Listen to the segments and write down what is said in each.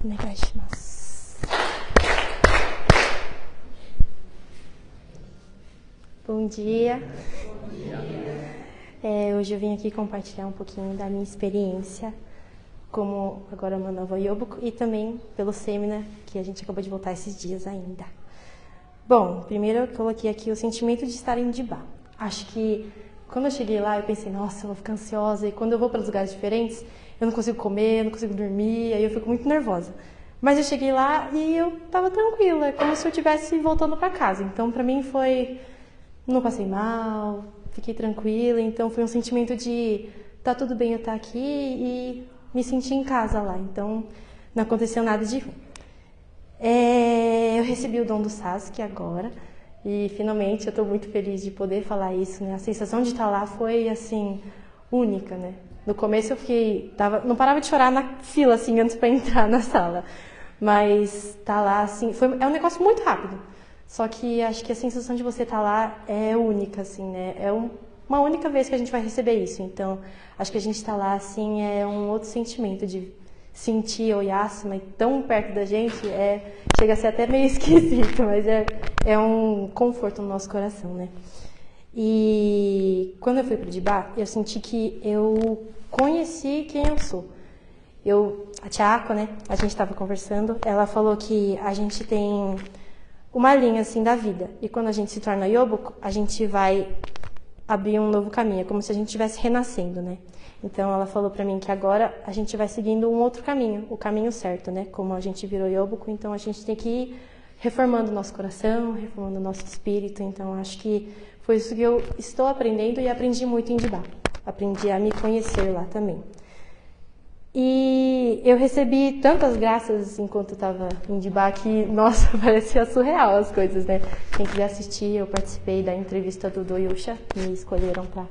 Onegaishimasu. Bom dia. Hoje eu vim aqui compartilhar um pouquinho da minha experiência como agora uma nova Yobuko e também pelo seminar que a gente acabou de voltar esses dias ainda. Bom, primeiro eu coloquei aqui o sentimento de estar em Dibá. Acho que quando eu cheguei lá eu pensei, nossa, eu vou ficar ansiosa, e quando eu vou para lugares diferentes eu não consigo comer, eu não consigo dormir, aí eu fico muito nervosa. Mas eu cheguei lá e eu tava tranquila, como se eu estivesse voltando para casa. Então pra mim foi, não passei mal, fiquei tranquila, então foi um sentimento de tá tudo bem eu estar aqui e me senti em casa lá, então não aconteceu nada de ruim. Eu recebi o dom do Sasuke agora e finalmente eu estou muito feliz de poder falar isso, né? A sensação de estar lá foi assim única, né? No começo eu não parava de chorar na fila assim antes para entrar na sala, mas tá lá assim, é um negócio muito rápido. Só que acho que a sensação de você estar lá é única, assim, né? Uma única vez que a gente vai receber isso. Então, acho que a gente estar lá, assim, é um outro sentimento de sentir Oyasama tão perto da gente. Chega a ser até meio esquisito, mas é um conforto no nosso coração, né? E quando eu fui para o Dibá, eu senti que eu conheci quem eu sou. A Chiako, né? A gente estava conversando, ela falou que a gente tem uma linha assim da vida. E quando a gente se torna Yobuko, a gente vai abrir um novo caminho, é como se a gente estivesse renascendo, né? Então ela falou pra mim que agora a gente vai seguindo um outro caminho, o caminho certo, né? Como a gente virou Yobuko, então a gente tem que ir reformando o nosso coração, reformando o nosso espírito. Então acho que foi isso que eu estou aprendendo e aprendi muito em Dibá. Aprendi a me conhecer lá também. E eu recebi tantas graças enquanto eu estava em Dibá que, nossa, parecia surreal as coisas, né? Quem quiser assistir, eu participei da entrevista do Doyusha, me escolheram para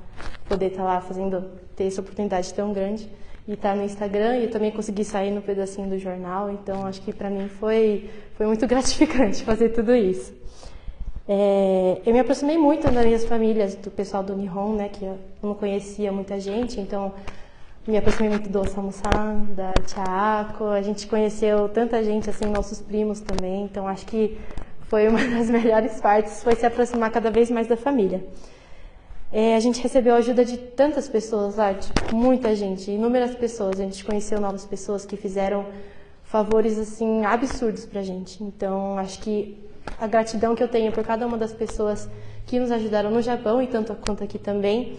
poder estar lá ter essa oportunidade tão grande. E estar no Instagram, e eu também consegui sair no pedacinho do jornal, então acho que para mim foi muito gratificante fazer tudo isso. Eu me aproximei muito das minhas famílias, do pessoal do Nihon, né? Que eu não conhecia muita gente, então me aproximei muito do Osamu-san, da Chiako, a gente conheceu tanta gente, assim, nossos primos também, então acho que foi uma das melhores partes, foi se aproximar cada vez mais da família. A gente recebeu a ajuda de tantas pessoas lá, de muita gente, inúmeras pessoas, a gente conheceu novas pessoas que fizeram favores, assim, absurdos pra gente, então acho que a gratidão que eu tenho por cada uma das pessoas que nos ajudaram no Japão e tanto quanto aqui também,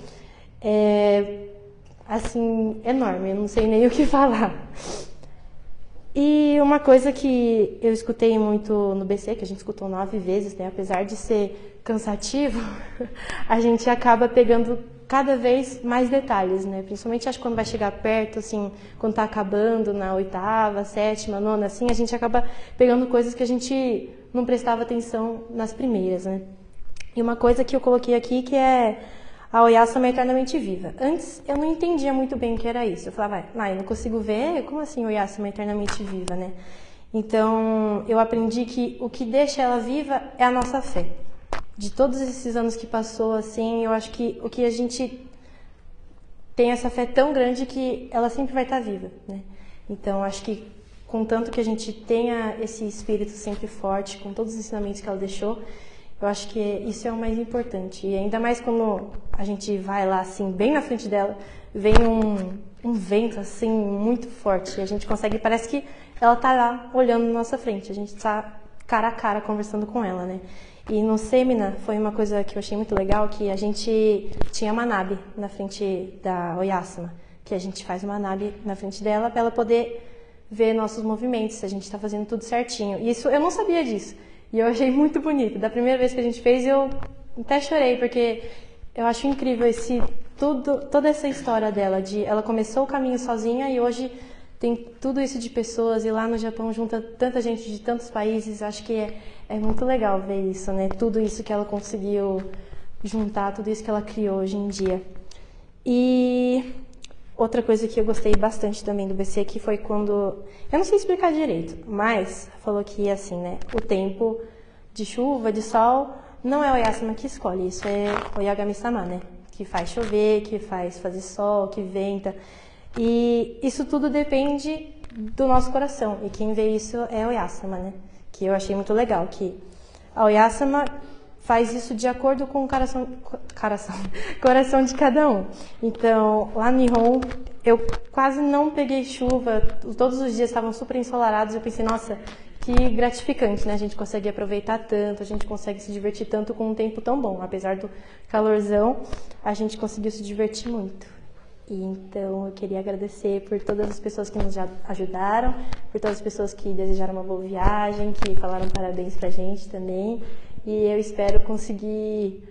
assim, enorme, eu não sei nem o que falar. E uma coisa que eu escutei muito no BC, que a gente escutou 9 vezes, né? Apesar de ser cansativo, a gente acaba pegando cada vez mais detalhes, né? Principalmente acho que quando vai chegar perto, assim, quando tá acabando na 8ª, 7ª, 9ª, assim, a gente acaba pegando coisas que a gente não prestava atenção nas primeiras, né? E uma coisa que eu coloquei aqui que é a Oyasama eternamente viva. Antes, eu não entendia muito bem o que era isso. Eu falava, eu não consigo ver, como assim Oyasama eternamente viva, né? Então, eu aprendi que o que deixa ela viva é a nossa fé. De todos esses anos que passou, assim, eu acho que o que a gente tem essa fé tão grande que ela sempre vai estar viva, né? Então, acho que contanto que a gente tenha esse espírito sempre forte, com todos os ensinamentos que ela deixou, eu acho que isso é o mais importante. E ainda mais quando a gente vai lá, assim, bem na frente dela, vem um vento, assim, muito forte. E a gente consegue, parece que ela tá lá olhando na nossa frente. A gente tá cara a cara conversando com ela, né? E no seminar foi uma coisa que eu achei muito legal, que a gente tinha uma nabe na frente da Oyasama, que a gente faz uma nabe na frente dela para ela poder ver nossos movimentos, se a gente tá fazendo tudo certinho. E isso, eu não sabia disso. E eu achei muito bonito. Da primeira vez que a gente fez, eu até chorei, porque eu acho incrível toda essa história dela. Ela começou o caminho sozinha e hoje tem tudo isso de pessoas. E lá no Japão junta tanta gente de tantos países. Acho que é muito legal ver isso, né? Tudo isso que ela conseguiu juntar, tudo isso que ela criou hoje em dia. E outra coisa que eu gostei bastante também do BC que foi quando... Eu não sei explicar direito, mas falou que assim, né? O tempo de chuva, de sol, não é o Oyasama que escolhe, isso é o Yagami-sama, né? Que faz chover, que faz fazer sol, que venta. E isso tudo depende do nosso coração. E quem vê isso é a Oyasama, né? Que eu achei muito legal, que a Oyasama faz isso de acordo com o coração de cada um. Então, lá no Nihon, eu quase não peguei chuva, todos os dias estavam super ensolarados, eu pensei, nossa, que gratificante, né? A gente consegue aproveitar tanto, a gente consegue se divertir tanto com um tempo tão bom. Apesar do calorzão, a gente conseguiu se divertir muito. E então eu queria agradecer por todas as pessoas que nos ajudaram, por todas as pessoas que desejaram uma boa viagem, que falaram parabéns pra gente também. E eu espero conseguir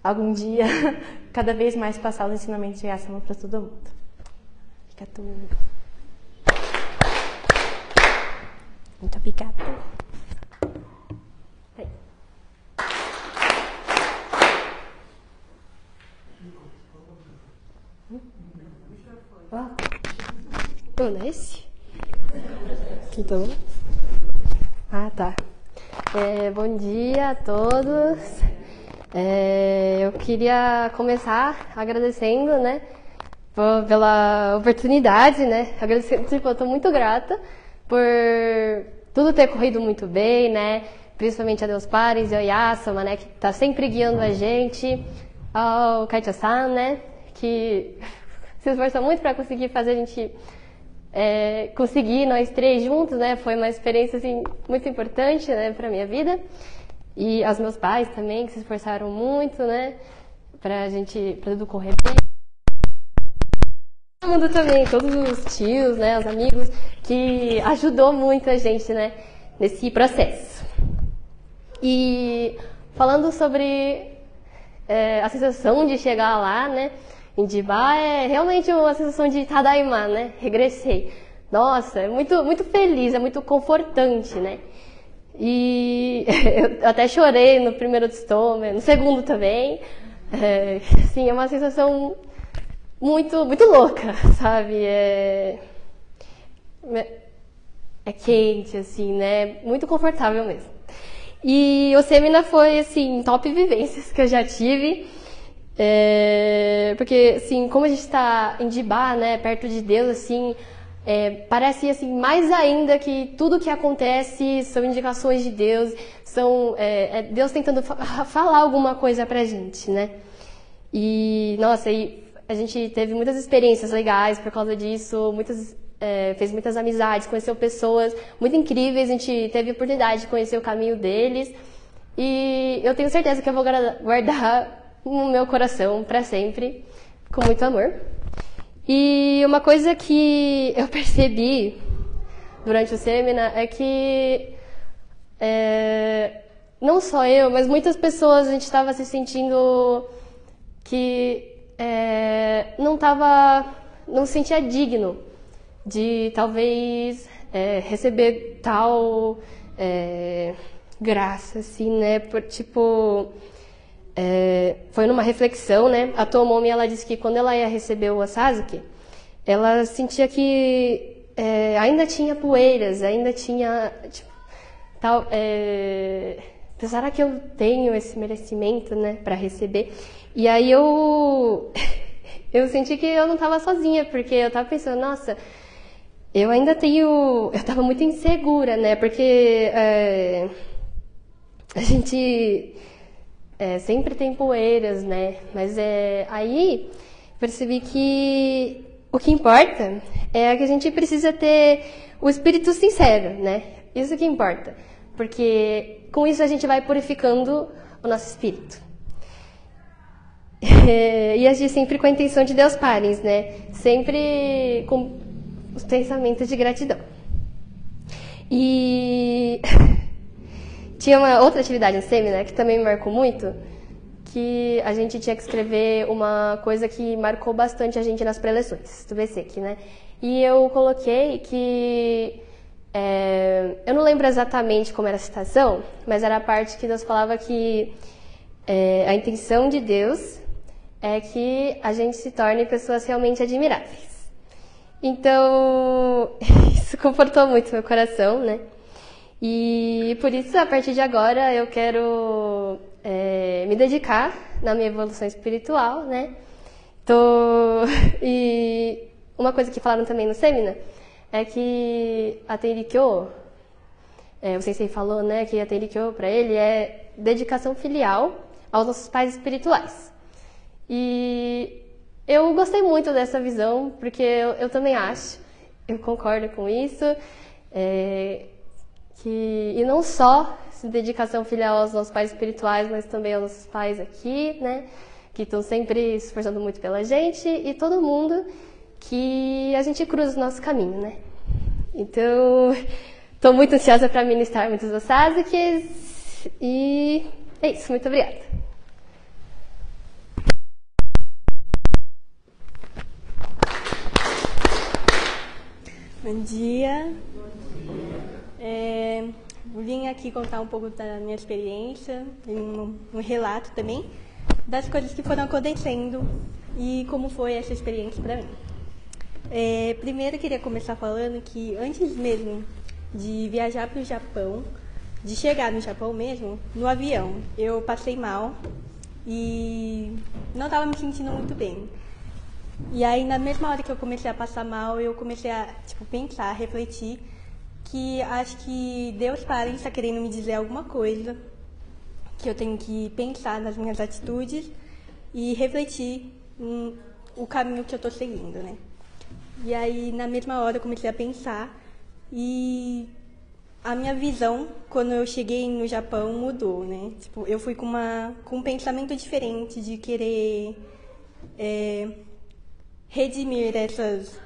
algum dia cada vez mais passar os ensinamentos de Oyasama para todo mundo. Fica tudo. Muito obrigada. Tô nesse? Aqui tá bom? Ah, tá. Bom dia a todos. Eu queria começar agradecendo, né, pela oportunidade, né? Agradecendo, eu tô muito grata por tudo ter corrido muito bem, né? Principalmente a Deus Pares e a Oyasama, né, que tá sempre guiando a gente, ao Kaicha-san, né, que se esforçou muito para conseguir fazer a gente conseguir nós três juntos, né? Foi uma experiência assim muito importante, né, para minha vida. E aos meus pais também, que se esforçaram muito, né, pra tudo correr bem. Todo mundo também, todos os tios, né, os amigos, que ajudou muito a gente, né, nesse processo. E falando sobre a sensação de chegar lá, né, em Jibá, é realmente uma sensação de Tadaima, né, regressei. Nossa, é muito, muito feliz, é muito confortante, né. E eu até chorei no primeiro tsutomen, no segundo também. Sim, é uma sensação muito, muito louca, sabe? É quente, assim, né? Muito confortável mesmo. E o Semina foi, assim, top vivências que eu já tive. Porque, assim, como a gente está em Jibá, né? Perto de Deus, assim, parece, assim, mais ainda que tudo que acontece são indicações de Deus, são Deus tentando falar alguma coisa pra gente, né? E, nossa, a gente teve muitas experiências legais por causa disso, fez muitas amizades, conheceu pessoas muito incríveis, a gente teve a oportunidade de conhecer o caminho deles. E eu tenho certeza que eu vou guardar no meu coração pra sempre, com muito amor. E uma coisa que eu percebi durante o seminário é que não só eu, mas muitas pessoas, a gente estava se sentindo que não se sentia digno de talvez receber tal graça, assim, né? Foi numa reflexão, né? A Tomomi, ela disse que quando ela ia receber o Asazuki, ela sentia que ainda tinha poeiras, ainda tinha tal. Será que eu tenho esse merecimento, né, para receber? E aí eu senti que eu não estava sozinha, porque eu estava pensando, nossa, eu ainda eu estava muito insegura, né? Porque a gente sempre tem poeiras, né? Mas aí percebi que o que importa é que a gente precisa ter o espírito sincero, né? Isso que importa. Porque com isso a gente vai purificando o nosso espírito. E agir sempre com a intenção de Deus Pares, né? Sempre com os pensamentos de gratidão. E tinha uma outra atividade no seminário que também me marcou muito, que a gente tinha que escrever uma coisa que marcou bastante a gente nas preleções do BSEC, né? E eu coloquei que eu não lembro exatamente como era a citação, mas era a parte que Deus falava que a intenção de Deus é que a gente se torne pessoas realmente admiráveis. Então, isso confortou muito meu coração, né? E por isso, a partir de agora, eu quero me dedicar na minha evolução espiritual, né? E uma coisa que falaram também no seminário é que a Tenrikyo, o sensei falou, né, que a Tenrikyo para ele é dedicação filial aos nossos pais espirituais. E eu gostei muito dessa visão, porque eu também acho, eu concordo com isso, e não só dedicação filial aos nossos pais espirituais, mas também aos nossos pais aqui, né, que estão sempre se esforçando muito pela gente, e todo mundo que a gente cruza o nosso caminho, né. Então, estou muito ansiosa para ministrar muitos osazukis, e é isso, muito obrigada. Bom dia. Vim aqui contar um pouco da minha experiência, um relato também, das coisas que foram acontecendo e como foi essa experiência para mim. Primeiro, eu queria começar falando que antes mesmo de viajar para o Japão, de chegar no Japão mesmo, no avião, eu passei mal e não estava me sentindo muito bem. E aí, na mesma hora que eu comecei a passar mal, eu comecei a pensar, refletir, que acho que Deus Pai está querendo me dizer alguma coisa, que eu tenho que pensar nas minhas atitudes e refletir o caminho que eu estou seguindo, né? E aí, na mesma hora, eu comecei a pensar e a minha visão, quando eu cheguei no Japão, mudou, né? Eu fui com um pensamento diferente de querer redimir essas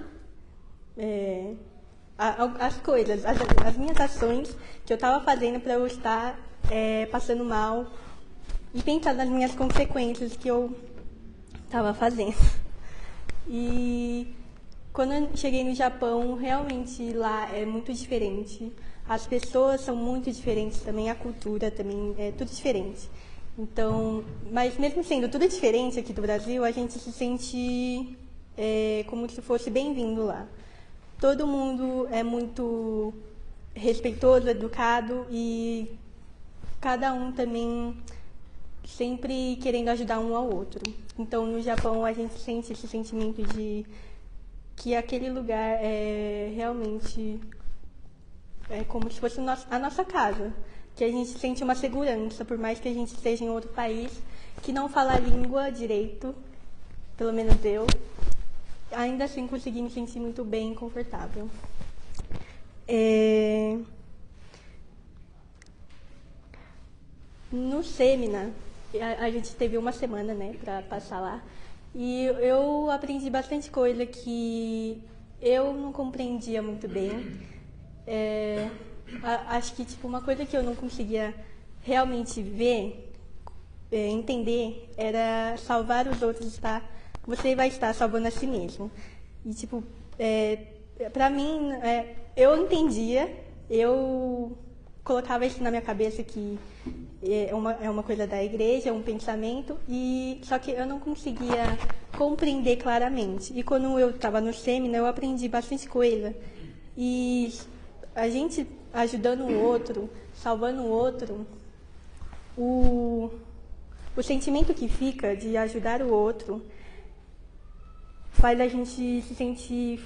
as coisas, as minhas ações que eu estava fazendo para eu estar passando mal e pensar nas minhas consequências que eu estava fazendo. E quando eu cheguei no Japão, realmente lá é muito diferente. As pessoas são muito diferentes também, a cultura também é tudo diferente. Então, mas mesmo sendo tudo diferente aqui do Brasil, a gente se sente como se fosse bem-vindo lá. Todo mundo é muito respeitoso, educado e cada um também sempre querendo ajudar um ao outro. Então, no Japão, a gente sente esse sentimento de que aquele lugar é realmente como se fosse a nossa casa, que a gente sente uma segurança, por mais que a gente esteja em outro país, que não fala a língua direito, pelo menos eu, ainda assim consegui me sentir muito bem e confortável. No seminar, a gente teve uma semana, né, para passar lá, e eu aprendi bastante coisa que eu não compreendia muito bem. Acho que uma coisa que eu não conseguia realmente ver, entender, era salvar os outros, tá? Você vai estar salvando a si mesmo. E, pra mim, eu entendia, eu colocava isso na minha cabeça que é uma coisa da igreja, é um pensamento, só que eu não conseguia compreender claramente. E quando eu estava no seminário, eu aprendi bastante coisa. E a gente ajudando o outro, salvando o outro, o sentimento que fica de ajudar o outro faz a gente se sentir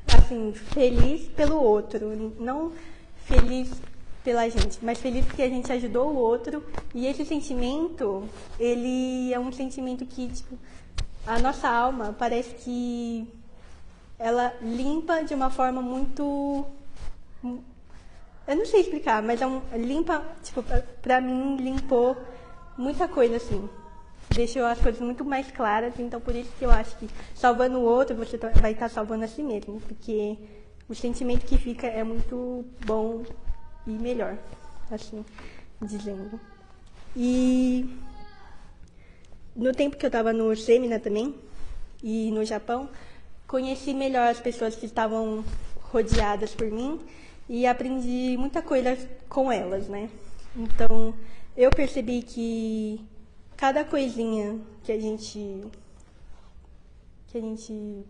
assim, feliz pelo outro, não feliz pela gente, mas feliz porque a gente ajudou o outro. E esse sentimento, ele é um sentimento que, a nossa alma parece que ela limpa de uma forma muito... Eu não sei explicar, mas limpa, pra mim, limpou muita coisa, assim. Deixou as coisas muito mais claras, então por isso que eu acho que salvando o outro, você vai estar salvando a si mesmo, porque o sentimento que fica é muito bom e melhor, assim, dizendo. E no tempo que eu estava no seminário também, e no Japão, conheci melhor as pessoas que estavam rodeadas por mim e aprendi muita coisa com elas, né? Então, eu percebi que cada coisinha que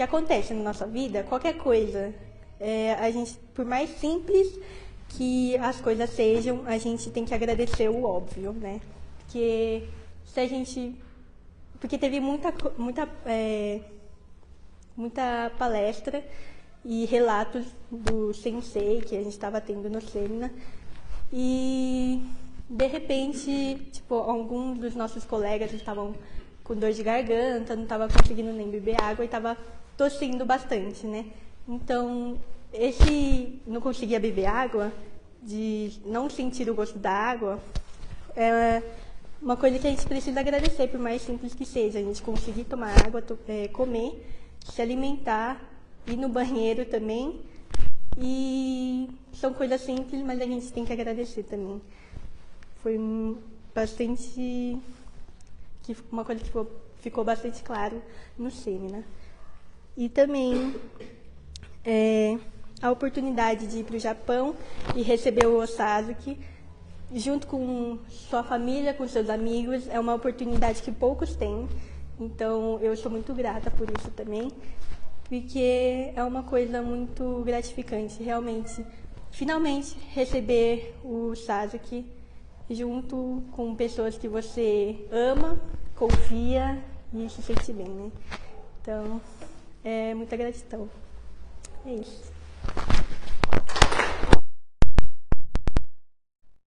acontece na nossa vida, qualquer coisa, a gente, por mais simples que as coisas sejam, a gente tem que agradecer o óbvio, né? Porque teve muita palestra e relatos do sensei que a gente estava tendo no seminário. E de repente, tipo, alguns dos nossos colegas estavam com dor de garganta, não estava conseguindo nem beber água e estava tossindo bastante, né? Então, esse não conseguia beber água, de não sentir o gosto da água, é uma coisa que a gente precisa agradecer, por mais simples que seja. A gente conseguir tomar água, comer, se alimentar, ir no banheiro também. E são coisas simples, mas a gente tem que agradecer também. Foi bastante... uma coisa que ficou bastante claro no seminário. E também a oportunidade de ir para o Japão e receber o Osazuki, junto com sua família, com seus amigos, é uma oportunidade que poucos têm. Então, eu sou muito grata por isso também, porque é uma coisa muito gratificante, realmente. Finalmente, receber o Sasuke junto com pessoas que você ama, confia e se sente bem, né? Então, é muita gratidão. É isso.